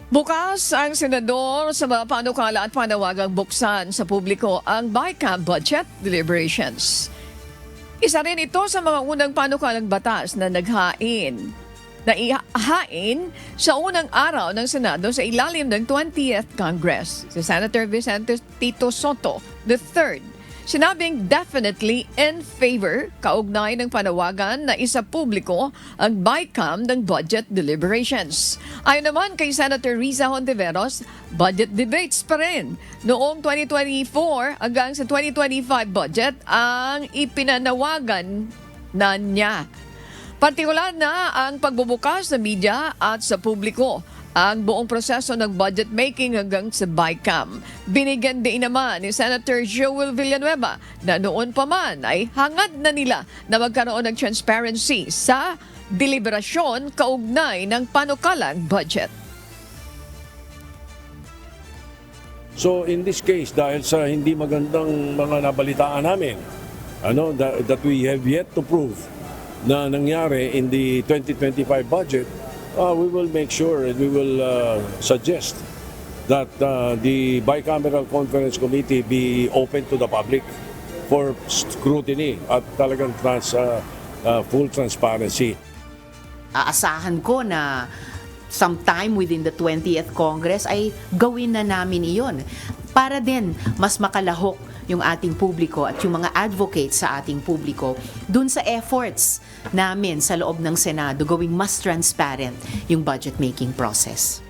Bukas ang senador sa mga panukala at panawagang buksan sa publiko ang BICAM budget deliberations. Isa rin ito sa mga unang panukalang batas na naihain sa unang araw ng Senado sa ilalim ng 20th Congress. Si Senator Vicente Tito Soto III sinabing definitely in favor kaugnay ng panawagan na isa publiko ang BICAM ng budget deliberations. Ayon naman kay Senator Riza Hontiveros, budget debates pa rin noong 2024 hanggang sa 2025 budget ang ipinanawagan na niya. Partikular na ang pagbubukas sa media at sa publiko ang buong proseso ng budget making hanggang sa BICAM. Binigyan din naman ni Senator Joel Villanueva na noon pa man ay hangad na nila na magkaroon ng transparency sa deliberasyon kaugnay ng panukalang budget. So in this case, dahil sa hindi magandang mga nabalitaan namin, that we have yet to prove na nangyari in the 2025 budget, we will make sure and we will suggest that the Bicameral Conference Committee be open to the public for scrutiny at talagang full transparency. Aasahan ko na sometime within the 20th Congress ay gawin na namin iyon para din mas makalahok yung ating publiko at yung mga advocates sa ating publiko dun sa efforts namin sa loob ng Senado gawing mas transparent yung budget making process.